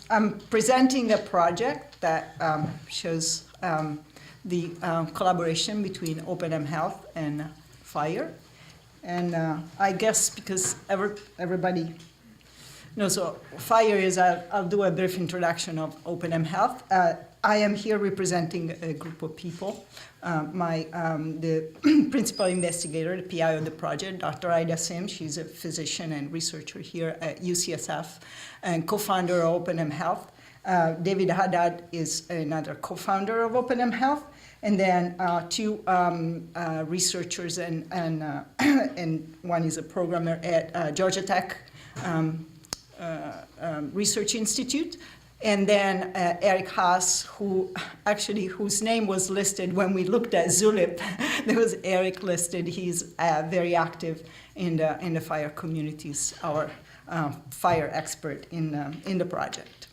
I'm presenting a project that shows the collaboration between OpenM Health and FHIR. And I guess because everybody knows, so FHIR is, I'll do a brief introduction of OpenM Health. I am here representing a group of people. The principal investigator, the PI of the project, Dr. Ida Sim, she's a physician and researcher here at UCSF and co-founder of OpenM Health. David Haddad is another co-founder of OpenM Health. And then two researchers and one is a programmer at Georgia Tech Research Institute. And then Eric Haas, whose name was listed when we looked at Zulip. There was Eric listed. He's very active in the FHIR communities, our FHIR expert in the project.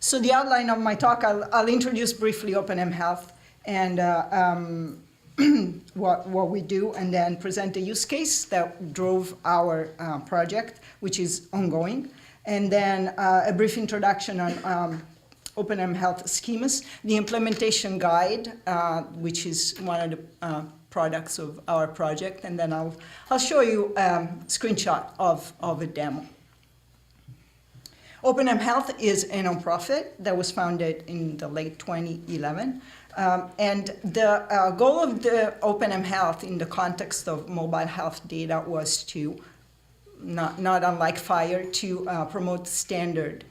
So the outline of my talk, I'll introduce briefly OpenM Health and what we do, and then present a use case that drove our project, which is ongoing. And then a brief introduction on OpenM Health schemas, the implementation guide, which is one of the products of our project, and then I'll show you a screenshot of a demo. OpenM Health is a nonprofit that was founded in the late 2011. And the goal of the OpenM Health in the context of mobile health data was to, not unlike FHIR, to promote standard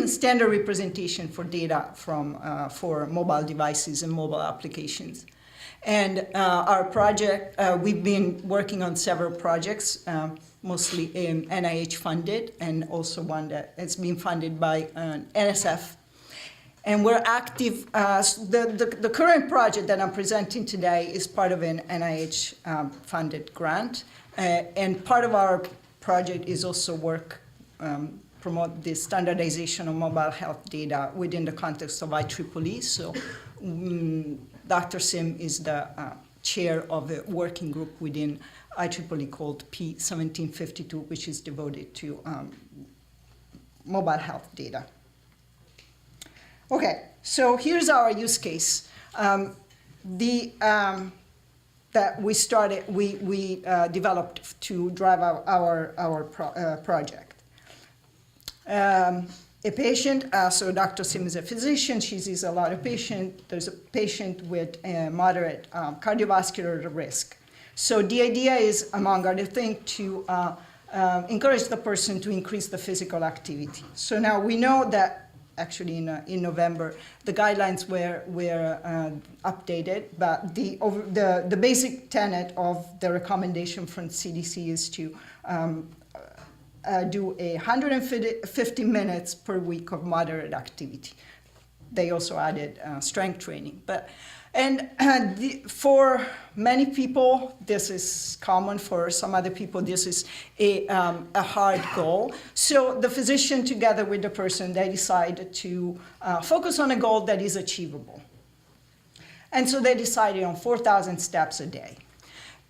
standard representation for data for mobile devices and mobile applications. And our project, we've been working on several projects, mostly NIH funded, and also one that has been funded by NSF. And we're active, the current project that I'm presenting today is part of an NIH funded grant. And part of our project is also promote the standardization of mobile health data within the context of ITripleE. So Dr. Sim is the chair of a working group within ITripleE called P1752, which is devoted to mobile health data. Okay, so here's our use case. That we developed to drive our project. A patient, so Dr. Sim is a physician, she sees a lot of patients. There's a patient with a moderate cardiovascular risk. So the idea is, among other things, to encourage the person to increase the physical activity. So now we know that actually in November, the guidelines were updated, but the basic tenet of the recommendation from CDC is to do 150 minutes per week of moderate activity. They also added strength training. For many people, this is common. For some other people, this is a hard goal. So the physician, together with the person, they decided to focus on a goal that is achievable. And so they decided on 4,000 steps a day.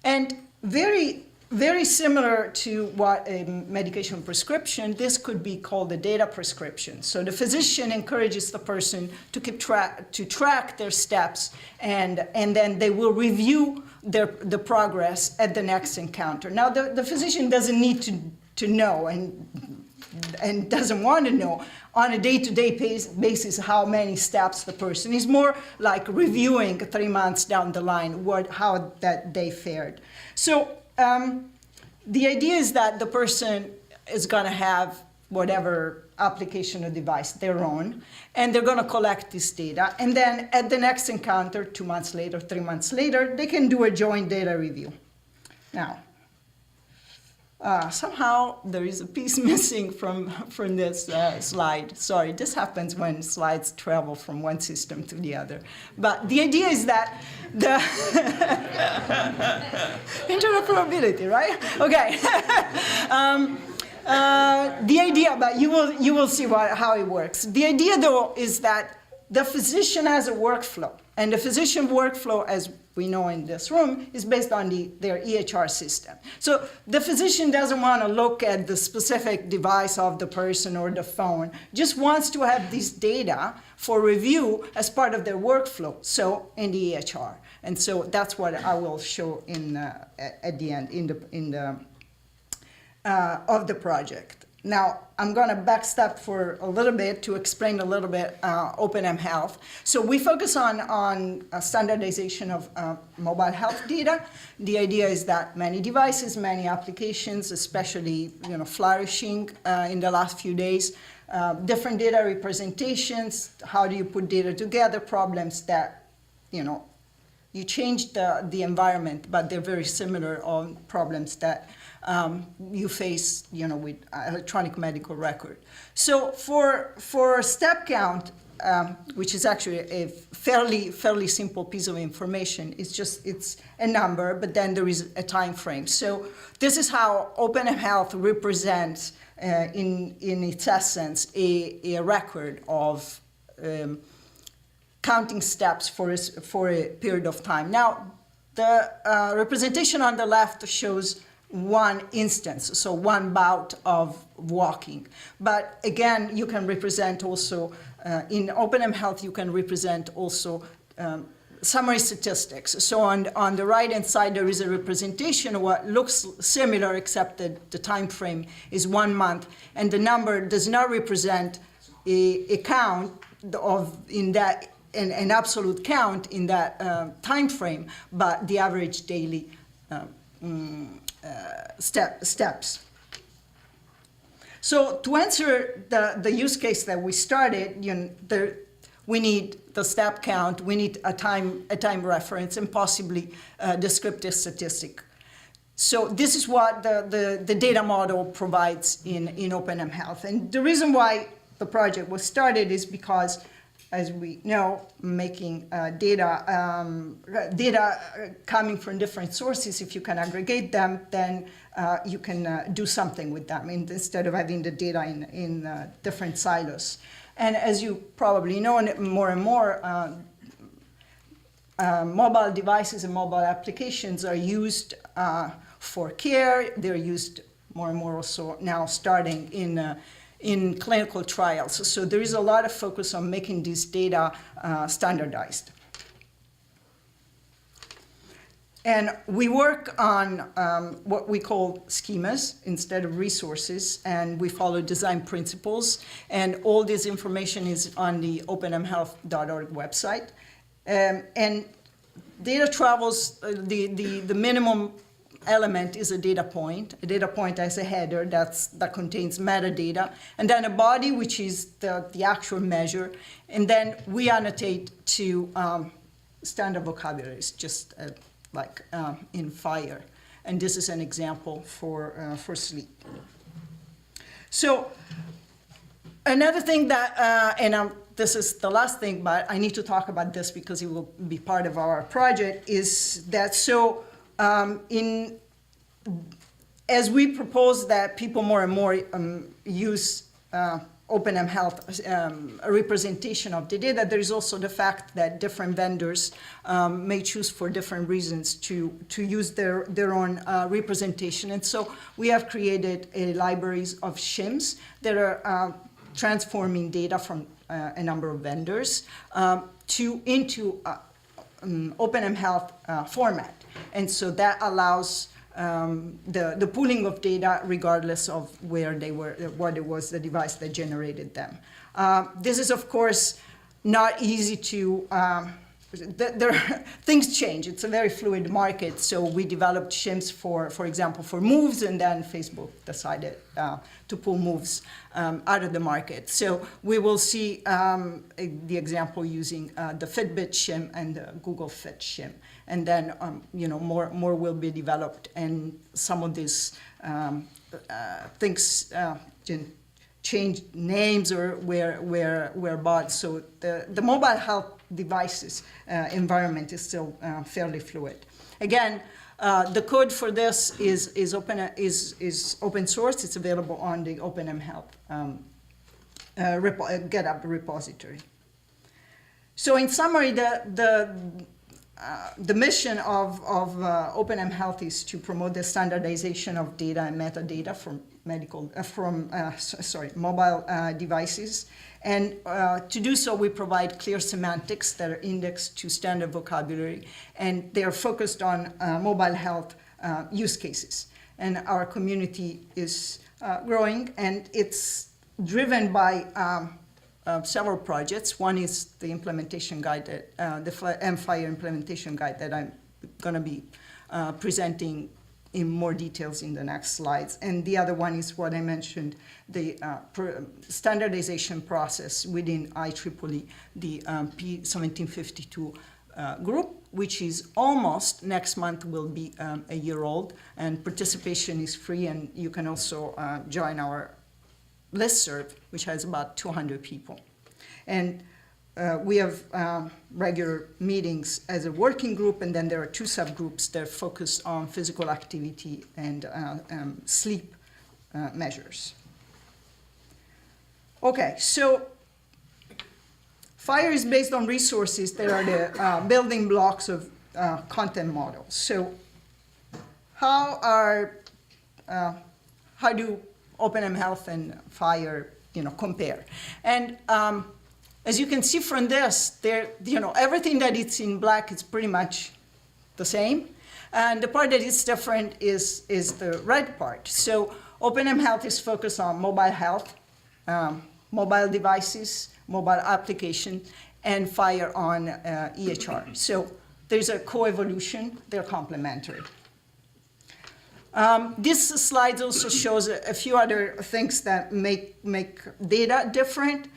And very similar to what a medication prescription, this could be called a data prescription. So the physician encourages the person to track their steps, and then they will review the progress at the next encounter. Now the physician doesn't need to know and doesn't want to know on a day-to-day basis how many steps the person is, more like reviewing 3 months down the line how that day fared. So the idea is that the person is going to have whatever application or device, their own, and they're going to collect this data. And then at the next encounter, 2 months later, 3 months later, they can do a joint data review. Now, somehow there is a piece missing from this slide. Sorry, this happens when slides travel from one system to the other. But the idea is that the interoperability, right? Okay. The idea, but you will see how it works. The idea, though, is that the physician has a workflow, and the physician workflow, as we know in this room is based on their EHR system. So the physician doesn't want to look at the specific device of the person or the phone, just wants to have this data for review as part of their workflow, so in the EHR. And so that's what I will show at the end of the project. Now, I'm going to backstep for a little bit to explain a little bit OpenM Health. So we focus on standardization of mobile health data. The idea is that many devices, many applications, especially flourishing in the last few days, different data representations, how do you put data together, problems that, you change the environment, but they're very similar on problems that you face, with electronic medical record. So for step count, which is actually a fairly simple piece of information, it's a number, but then there is a time frame. So this is how OpenM Health represents, in its essence, a record of counting steps for a period of time. Now, the representation on the left shows one instance, so one bout of walking. But again, you can represent also, in OpenM Health, you can represent also summary statistics. So on the right-hand side, there is a representation of what looks similar, except that the time frame is 1 month, and the number does not represent a count an absolute count in that time frame, but the average daily steps. So to answer the use case that we started, we need the step count, we need a time reference, and possibly a descriptive statistic. So this is what the data model provides in OpenM Health. And the reason why the project was started is because, as we know, making data coming from different sources, if you can aggregate them, then you can do something with them instead of having the data in different silos. And as you probably know, more and more mobile devices and mobile applications are used for care. They're used more and more also now, starting in clinical trials. So there is a lot of focus on making this data standardized. And we work on what we call schemas instead of resources, and we follow design principles. And all this information is on the openmhealth.org website. And data travels, the minimum element is a data point. A data point has a header that contains metadata, and then a body, which is the actual measure, and then we annotate to standard vocabularies, just like in FHIR. And this is an example for sleep. So another thing that, this is the last thing, but I need to talk about this because it will be part of our project, is that as we propose that people more and more use OpenM Health a representation of the data, there is also the fact that different vendors may choose for different reasons to use their own representation. And so we have created libraries of shims that are transforming data from a number of vendors into OpenM Health format. And so that allows the pooling of data regardless of where they were, what it was the device that generated them. This is, of course, not easy to, things change. It's a very fluid market. So we developed shims for example, for moves, and then Facebook decided to pull moves out of the market. So we will see the example using the Fitbit shim and the Google Fit shim. And then, more will be developed, and some of these things change names or were bought. So the mobile health devices environment is still fairly fluid. Again, the code for this is open source. It's available on the OpenM Health GitHub repository. So in summary, the mission of OpenM Health is to promote the standardization of data and metadata from mobile devices. And to do so, we provide clear semantics that are indexed to standard vocabulary, and they are focused on mobile health use cases. And our community is growing, and it's driven by several projects. One is the implementation guide, the FHIR implementation guide that I'm going to be presenting in more details in the next slides. And the other one is what I mentioned, the standardization process within ITripleE, the P1752 group, which is almost, next month will be a year old, and participation is free, and you can also join our listserv, which has about 200 people. And we have regular meetings as a working group, and then there are 2 subgroups that focus on physical activity and sleep measures. Okay, so FHIR is based on resources that are the building blocks of content models. So how do OpenM Health and FHIR compare? And as you can see from this, everything that is in black is pretty much the same. And the part that is different is the red part. So OpenM Health is focused on mobile health, mobile devices, mobile application, and FHIR on EHR. So there's a co-evolution, they're complementary. This slide also shows a few other things that make data different.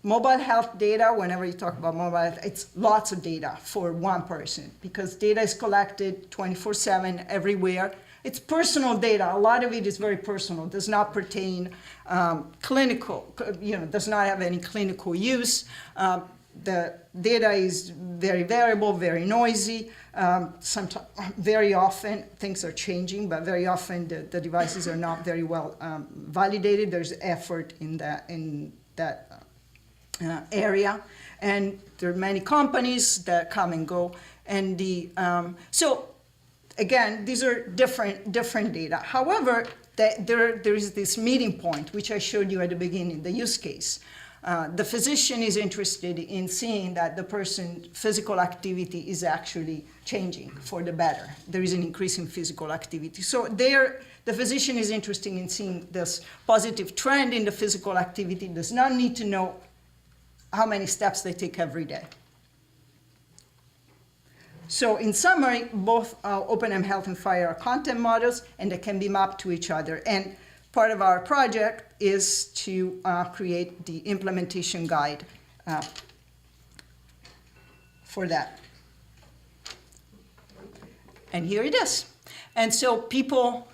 Mobile health data, whenever you talk about mobile health, it's lots of data for one person because data is collected 24/7 everywhere. It's personal data. A lot of it is very personal, does not pertain clinical, does not have any clinical use. The data is very variable, very noisy. Sometimes, very often, things are changing, but very often the devices are not very well validated. There's effort in that area, and there are many companies that come and go. And so again, these are different data. However, there is this meeting point, which I showed you at the beginning, the use case. The physician is interested in seeing that the person's physical activity is actually changing for the better. There is an increase in physical activity. So the physician is interested in seeing this positive trend in the physical activity, does not need to know how many steps they take every day. So in summary, both OpenM Health and FHIR are content models, and they can be mapped to each other. And part of our project is to create the implementation guide for that. And here it is. And so people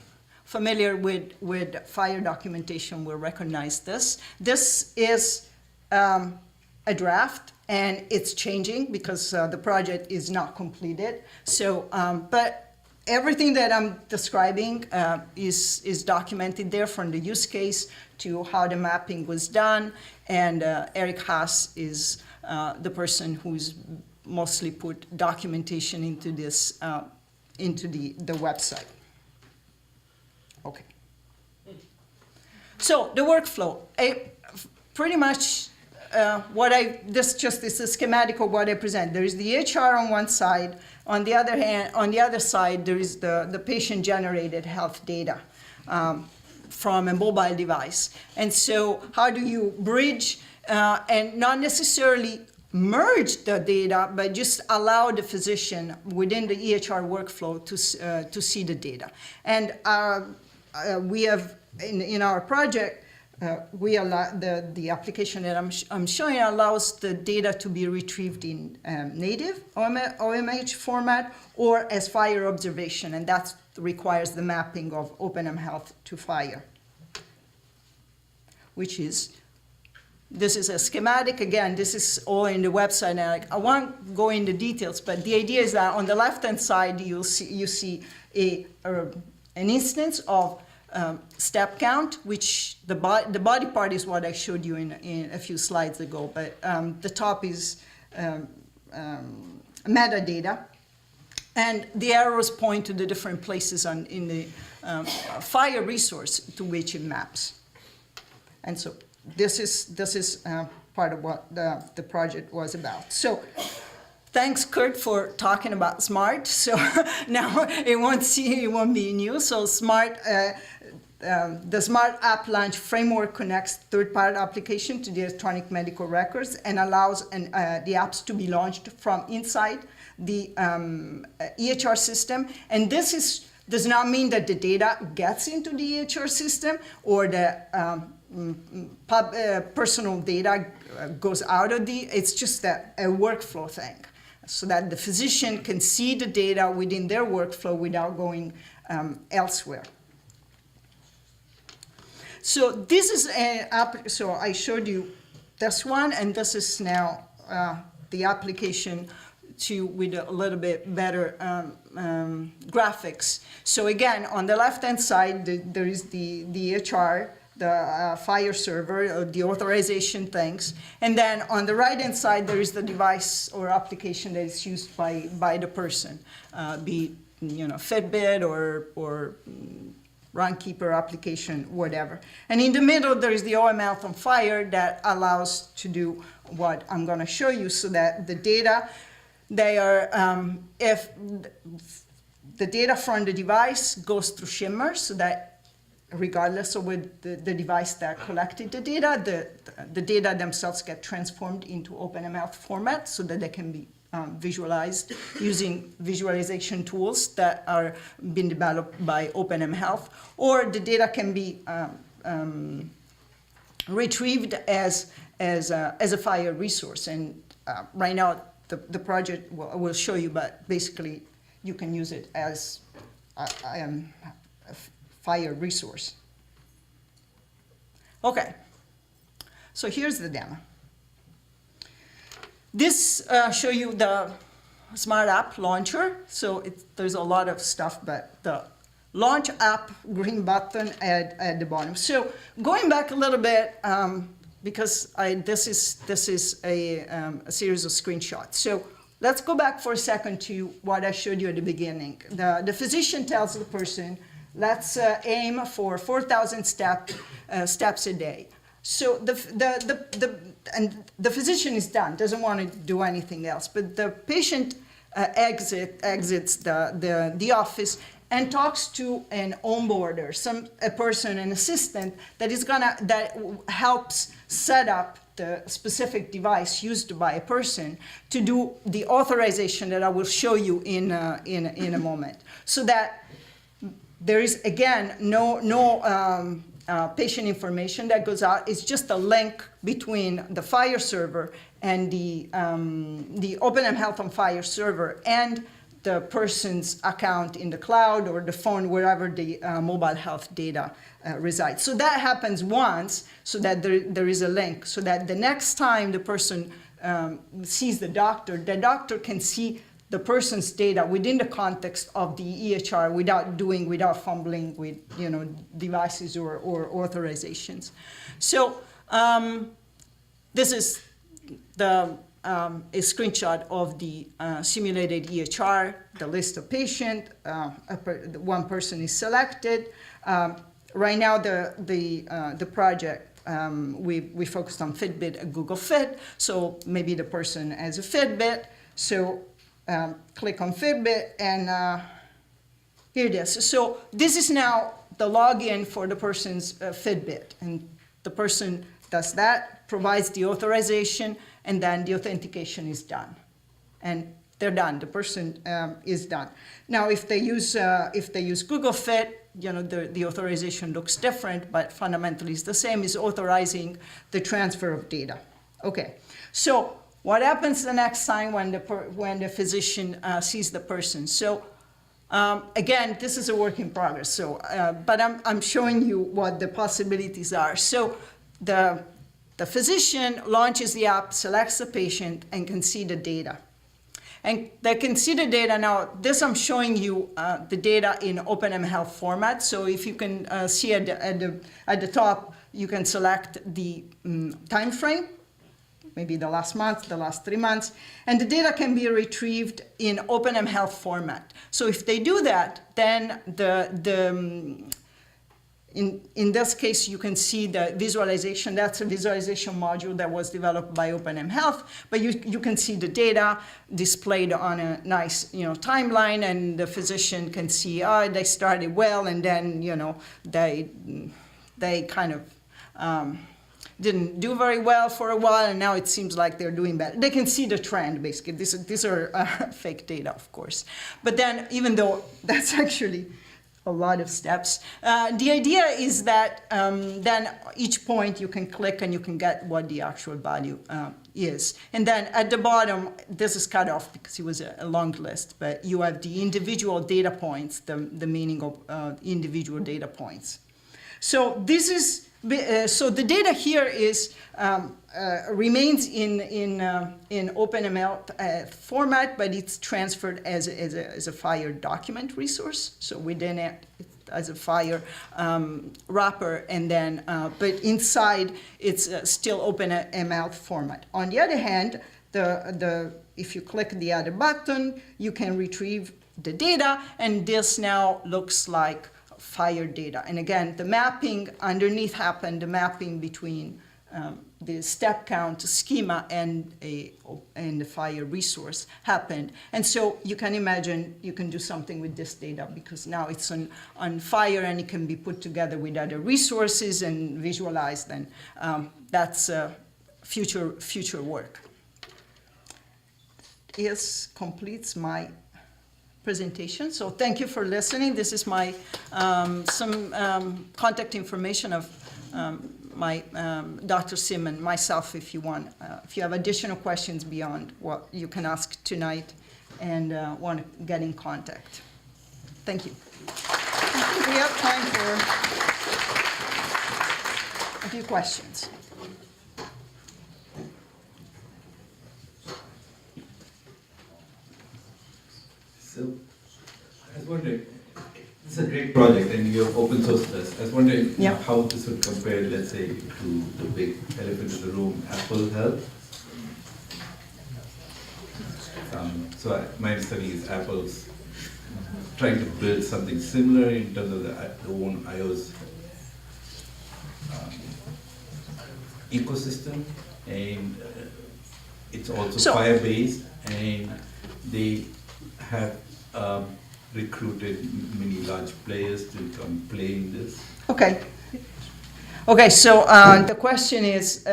familiar with FHIR documentation will recognize this. This is a draft, and it's changing because the project is not completed. So, but everything that I'm describing is documented there, from the use case to how the mapping was done. And Eric Haas is the person who's mostly put documentation into this, into the website. Okay. So the workflow, pretty much this is a schematic of what I present. There is the EHR on one side. On the other side, there is the patient-generated health data from a mobile device. And so how do you bridge and not necessarily merge the data, but just allow the physician within the EHR workflow to see the data? And we have, in our project, we allow the application that I'm showing allows the data to be retrieved in native OMH format or as FHIR observation, and that requires the mapping of OpenM Health to FHIR, which is, this is a schematic. Again, this is all in the website, and I won't go into details, but the idea is that on the left-hand side, you see an instance of step count, which the body part is what I showed you in a few slides ago, but the top is metadata. And the arrows point to the different places in the FHIR resource to which it maps. And so this is part of what the project was about. So thanks, Kurt, for talking about SMART. So now it won't be new. So SMART, the SMART App Launch Framework connects third-party application to the electronic medical records and allows the apps to be launched from inside the EHR system. And this does not mean that the data gets into the EHR system or the personal data goes out of it's just a workflow thing, so that the physician can see the data within their workflow without going elsewhere. So this is so I showed you this one, and this is now the application with a little bit better graphics. So again, on the left-hand side, there is the EHR, the FHIR server, the authorization things. And then on the right-hand side, there is the device or application that is used by the person, be it, Fitbit or Runkeeper application, whatever. And in the middle, there is the OpenM Health on FHIR that allows to do what I'm going to show you, so that the data, if the data from the device goes through Shimmer, so that regardless of the device that collected the data, the data themselves get transformed into OpenM Health format, so that they can be visualized using visualization tools that are being developed by OpenM Health, or the data can be retrieved as a FHIR resource. And right now, the project will show you, but basically you can use it as a FHIR resource. Okay, so here's the demo. This show you the Smart App Launcher. So there's a lot of stuff, but the Launch App green button at the bottom. So going back a little bit, because this is a series of screenshots. So let's go back for a second to what I showed you at the beginning. The physician tells the person, let's aim for 4,000 steps a day. So the physician is done, doesn't want to do anything else, but the patient exits the office and talks to an onboarder, a person, an assistant that helps set up the specific device used by a person to do the authorization that I will show you in a moment. So that there is, again, no patient information that goes out. It's just a link between the FHIR server and the OpenM Health on FHIR server and the person's account in the cloud or the phone, wherever the mobile health data resides. So that happens once, so that there is a link, so that the next time the person sees the doctor can see the person's data within the context of the EHR without fumbling with devices or authorizations. So this is a screenshot of the simulated EHR, the list of patient. One person is selected. Right now, the project, we focused on Fitbit and Google Fit. So maybe the person has a Fitbit. So click on Fitbit, and here it is. So this is now the login for the person's Fitbit, and the person does that, provides the authorization, and then the authentication is done, and they're done. The person is done. Now, if they use Google Fit, the authorization looks different, but fundamentally it's the same. It's authorizing the transfer of data. Okay, so what happens the next time when the physician sees the person? So again, this is a work in progress. So, but I'm showing you what the possibilities are. So the physician launches the app, selects the patient, and can see the data. And they can see the data now. This I'm showing you the data in OpenM Health format. So if you can see at the top, you can select the time frame. maybe the last month, the last 3 months, and the data can be retrieved in OpenM Health format. So if they do that, then in this case, you can see the visualization. That's a visualization module that was developed by OpenM Health, but you can see the data displayed on a nice timeline, and the physician can see, they started well, and then they kind of didn't do very well for a while, and now it seems like they're doing better. They can see the trend, basically. These are fake data, of course. But then, even though that's actually a lot of steps, the idea is that then each point you can click and you can get what the actual value is. And then at the bottom, this is cut off because it was a long list, but you have the individual data points, the meaning of individual data points. So this is so the data here is remains in OpenM Health format, but it's transferred as a FHIR document resource. So within it, as a FHIR wrapper, and then but inside it's still OpenM Health format. On the other hand, if you click the other button, you can retrieve the data, and this now looks like FHIR data. And again, the mapping underneath happened, the mapping between the step count schema and the FHIR resource happened. And so you can imagine you can do something with this data, because now it's on FHIR and it can be put together with other resources and visualized, and that's future work. This completes my presentation. So thank you for listening. This is my some contact information of my Dr. Sim and myself, if you want. If you have additional questions beyond what you can ask tonight and want to get in contact. Thank you. I think we have time for a few questions. So, I was wondering, this is a great project and you have open sourced this. I was wondering how this would compare, let's say, to the big elephant in the room, Apple Health. So my understanding is Apple's trying to build something similar in terms of their own iOS ecosystem, and it's also FHIR-based, and they have recruited many large players to come play in this. Okay. So the question is,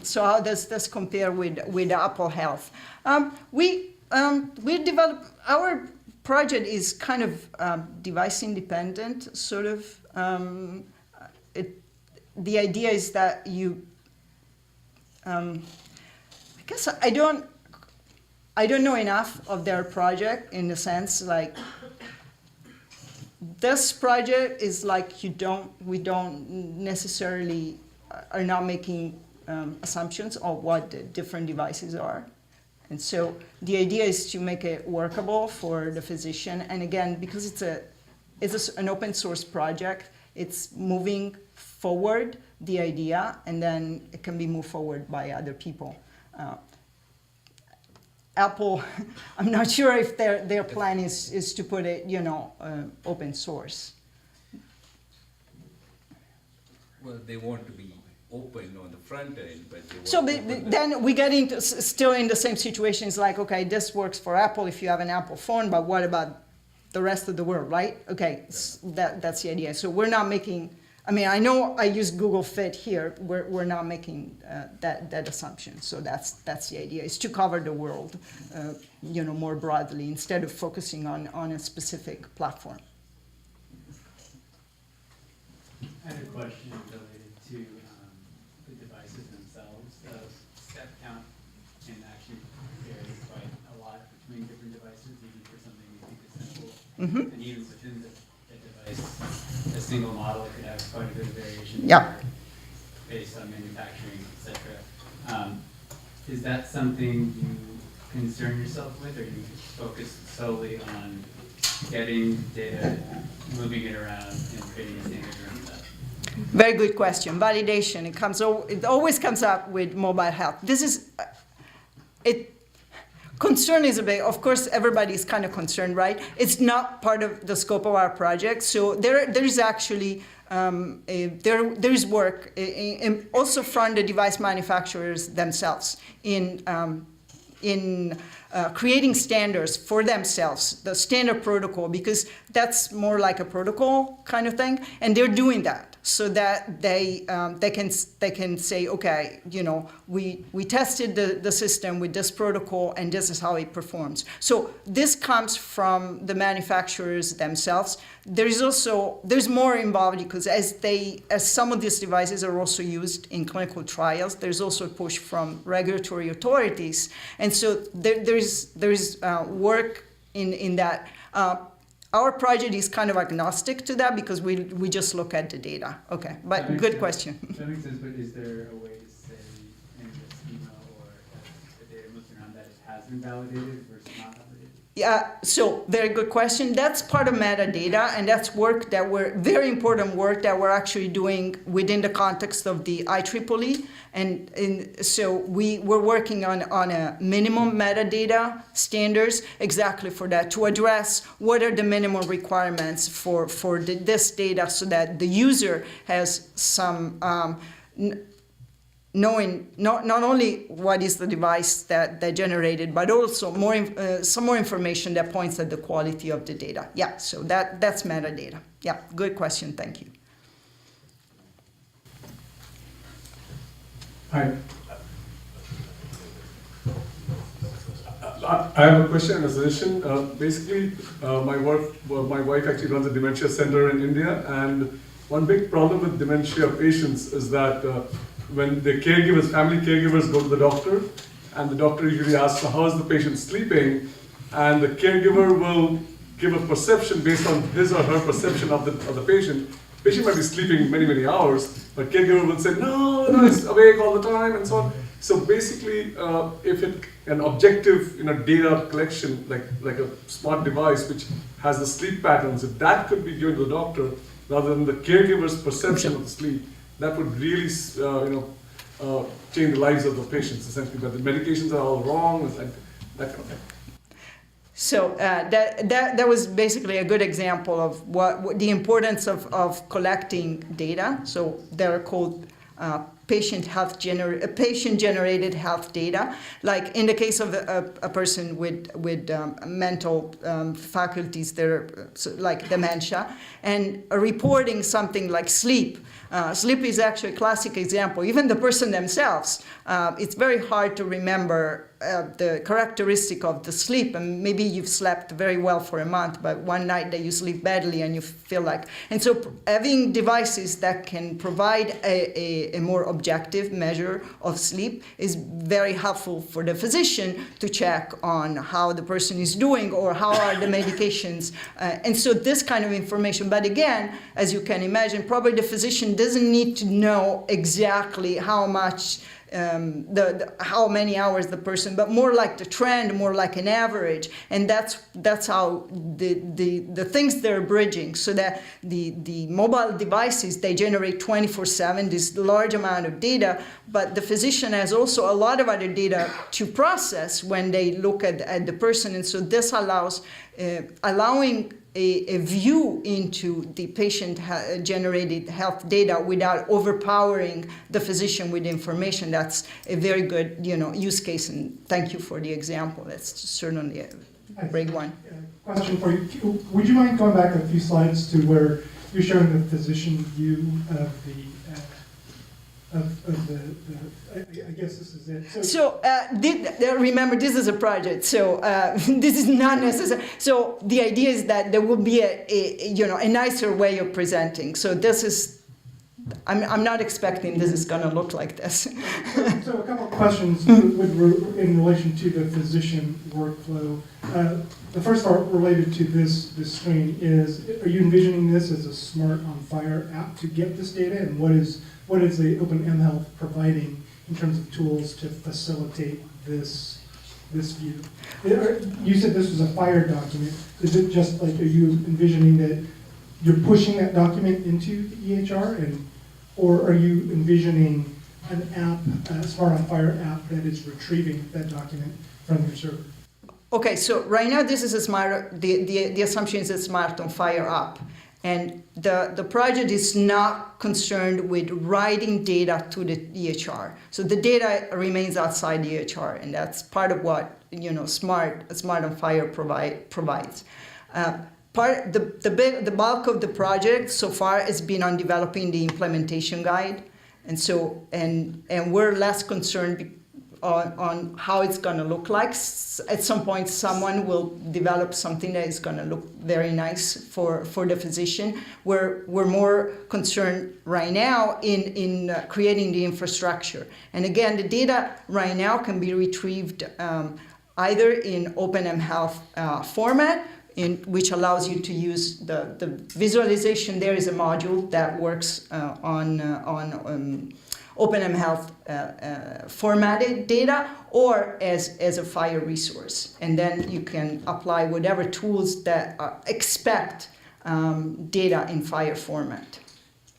so how does this compare with Apple Health? We develop, our project is kind of device independent, sort of. The idea is that you, I guess I don't know enough of their project, in the sense like this project is like we don't necessarily are not making assumptions of what the different devices are. And so the idea is to make it workable for the physician. And again, because it's an open source project, it's moving forward the idea, and then it can be moved forward by other people. Apple, I'm not sure if their plan is to put it, open source. Well, they want to be open on the front end, but they want so then we get into still in the same situations, like, okay, this works for Apple if you have an Apple phone, but what about the rest of the world, right? Okay, that's the idea. So we're not making, I mean, I know I use Google Fit here. We're not making that assumption. So that's the idea, is to cover the world, more broadly, instead of focusing on a specific platform. I had a question related to the devices themselves. The step count can actually vary quite a lot between different devices, even for something you think is simple. Mm-hmm. And even within the device, a single model could have quite a bit of variation based on manufacturing, etc. Is that something you concern yourself with, or you focus solely on getting data, moving it around, and creating a standard around that? Very good question. Validation, it always comes up with mobile health. This is, concern is a bit, of course, everybody's kind of concerned, right? It's not part of the scope of our project. So there is actually, there is work also from the device manufacturers themselves in creating standards for themselves, the standard protocol, because that's more like a protocol kind of thing, and they're doing that so that they can say, okay, you know, we tested the system with this protocol, and this is how it performs. So this comes from the manufacturers themselves. There's more involved because as some of these devices are also used in clinical trials, there's also a push from regulatory authorities, and so there's work in that. Our project is kind of agnostic to that because we just look at the data. Okay, but good question. That makes sense, but is there a way to say in the schema or the data moving around that it has been validated versus not validated? Yeah, so very good question. That's part of metadata, and that's work that very important work that we're actually doing within the context of the ITripleE. And so we're working on a minimum metadata standards exactly for that, to address what are the minimum requirements for this data so that the user has some knowing not only what is the device that generated, but also some more information that points at the quality of the data. Yeah, so that's metadata. Yeah, good question, thank you. Hi. I have a question and a suggestion. Basically, my wife actually runs a dementia center in India, and one big problem with dementia patients is that when the family caregivers go to the doctor, and the doctor usually asks, how is the patient sleeping? And the caregiver will give a perception based on his or her perception of the patient. The patient might be sleeping many, many hours, but caregiver will say, no, it's awake all the time, and so on. So basically, if an objective data collection, like a smart device which has the sleep patterns, if that could be given to the doctor rather than the caregiver's perception of the sleep, that would really change the lives of the patients, essentially. But the medications are all wrong, that kind of thing. So that was basically a good example of what the importance of collecting data. So they're called patient-generated health data. Like in the case of a person with mental faculties, like dementia, and reporting something like sleep. Sleep is actually a classic example. Even the person themselves, it's very hard to remember the characteristic of the sleep, and maybe you've slept very well for a month, but one night that you sleep badly and you feel like, and so having devices that can provide a more objective measure of sleep is very helpful for the physician to check on how the person is doing or how are the medications, and so this kind of information. But again, as you can imagine, probably the physician doesn't need to know exactly how much how many hours the person, but more like the trend, more like an average, and that's how the things they're bridging, so that the mobile devices, they generate 24/7 this large amount of data, but the physician has also a lot of other data to process when they look at the person, and so this allows allowing a view into the patient-generated health data without overpowering the physician with information. That's a very good, use case, and thank you for the example. That's certainly a great one. Question for you. Would you mind going back a few slides to where you're showing the physician view of I guess this is it. So remember, this is a project, so this is not necessary. So the idea is that there will be a nicer way of presenting. So this is, I'm not expecting this is going to look like this. So a couple of questions in relation to the physician workflow. The first part related to this screen is, are you envisioning this as a smart on FHIR app to get this data, and what is the OpenM Health providing in terms of tools to facilitate this view? You said this was a FHIR document. Is it just like, are you envisioning that you're pushing that document into the EHR, or are you envisioning an app, a Smart on FHIR app that is retrieving that document from your server? Okay, so right now this is a smart, the assumption is a Smart on FHIR app. And the project is not concerned with writing data to the EHR. So the data remains outside the EHR, and that's part of what Smart on FHIR provides. The bulk of the project so far has been on developing the implementation guide, and we're less concerned on how it's going to look like. At some point, someone will develop something that is going to look very nice for the physician. We're more concerned right now in creating the infrastructure. And again, the data right now can be retrieved either in OpenM Health format, which allows you to use the visualization. There is a module that works on OpenM Health formatted data, or as a FHIR resource. And then you can apply whatever tools that expect data in FHIR format.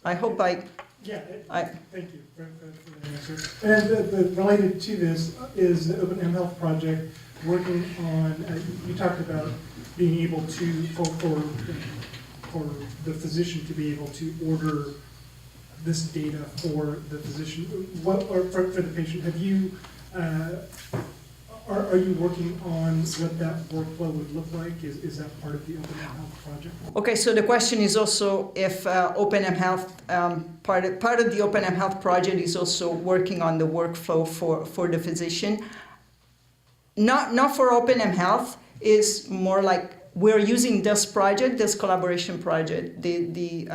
I hope thank you for the answer. And related to this is the OpenM Health project working on, you talked about being able to, for the physician to be able to order this data for the physician, or for the patient. Have you, are you working on what that workflow would look like? Is that part of the OpenM Health project? Okay, so the question is also if OpenM Health, part of the OpenM Health project is also working on the workflow for the physician. Not for OpenM Health, is more like we're using this project, this collaboration project, the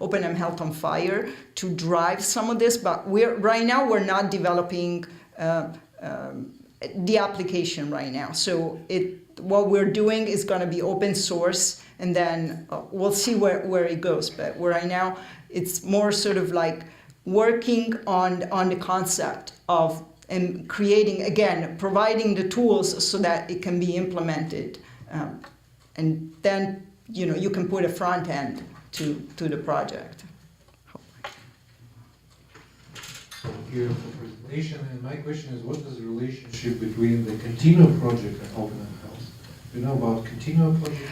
OpenM Health on FHIR, to drive some of this, but right now we're not developing the application right now. So what we're doing is going to be open source, and then we'll see where it goes. But right now, it's more sort of like working on the concept of and creating, again, providing the tools so that it can be implemented. And then, you can put a front end to the project. Thank you for the presentation. And my question is, what is the relationship between the Continua project and OpenM Health? Do you know about Continua project?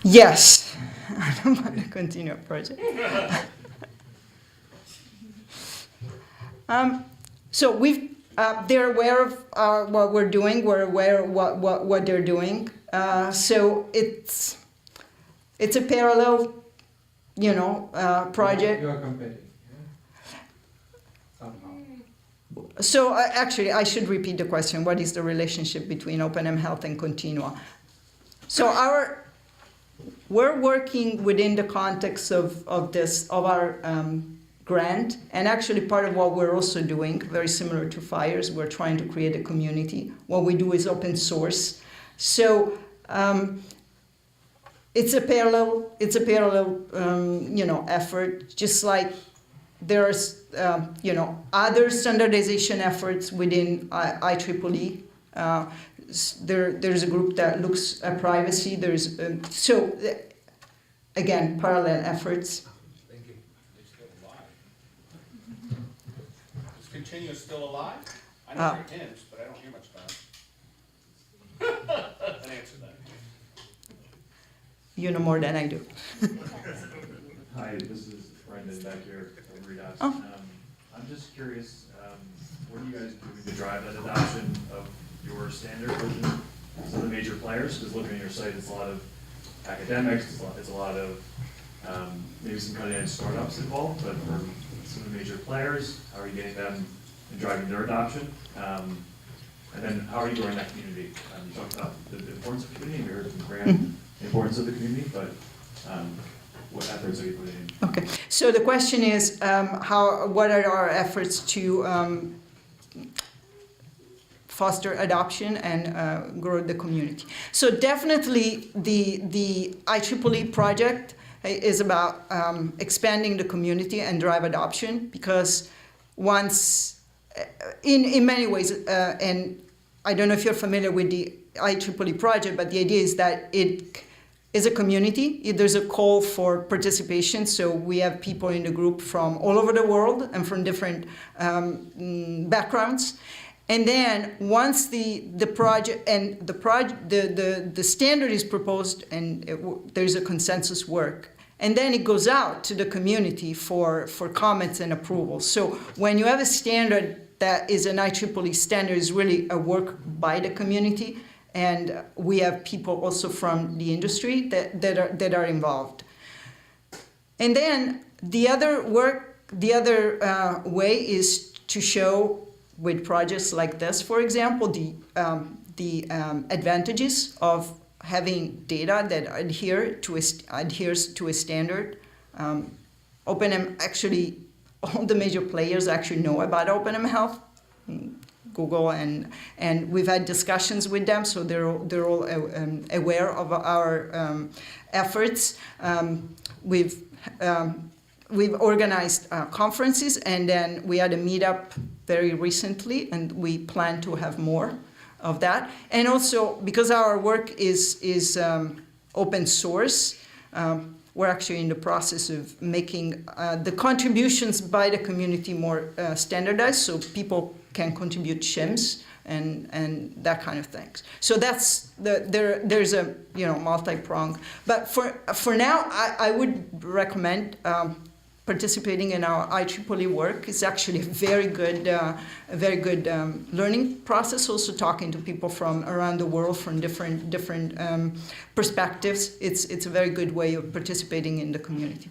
Yes, I know about the Continua project. So they're aware of what we're doing. We're aware of what they're doing. So it's a parallel, project. You are competing, yeah? Somehow. So actually, I should repeat the question. What is the relationship between OpenM Health and Continua? So we're working within the context of our grant, and actually part of what we're also doing, very similar to FHIR's, we're trying to create a community. What we do is open source. So it's a parallel effort, just like there's other standardization efforts within ITripleE. There's a group that looks at privacy. There's so again, parallel efforts. Thank you. They're still alive. Is Continua still alive? I know their hints, but I don't hear much about it. An answer that. You know more than I do. Hi, this is Brendan back here from Redox. Oh. I'm just curious, what are you guys doing to drive that adoption of your standard version? Some of the major players, because looking at your site, it's a lot of academics, it's a lot of maybe some cutting-edge startups involved, but for some of the major players, how are you getting them and driving their adoption? And then how are you growing that community? You talked about the importance of community, we heard from Grant, the importance of the community, but what efforts are you putting in? Okay, so the question is, what are our efforts to foster adoption and grow the community? So definitely the ITripleE project is about expanding the community and drive adoption, because once, in many ways, and I don't know if you're familiar with the ITripleE project, but the idea is that it is a community. There's a call for participation, so we have people in the group from all over the world and from different backgrounds. And then once the project and the standard is proposed and there's a consensus work, and then it goes out to the community for comments and approval. So when you have a standard that is an ITripleE standard, is really a work by the community, and we have people also from the industry that are involved. And then the other way is to show with projects like this, for example, the advantages of having data that adheres to a standard. OpenM, actually, all the major players actually know about OpenM Health, Google, and we've had discussions with them, so they're all aware of our efforts. We've organized conferences, and then we had a meetup very recently, and we plan to have more of that. And also, because our work is open source, we're actually in the process of making the contributions by the community more standardized, so people can contribute shims and that kind of things. So that's there's a multi-pronged. But for now, I would recommend participating in our ITripleE work. Is actually a very good learning process. Also talking to people from around the world from different perspectives. It's a very good way of participating in the community.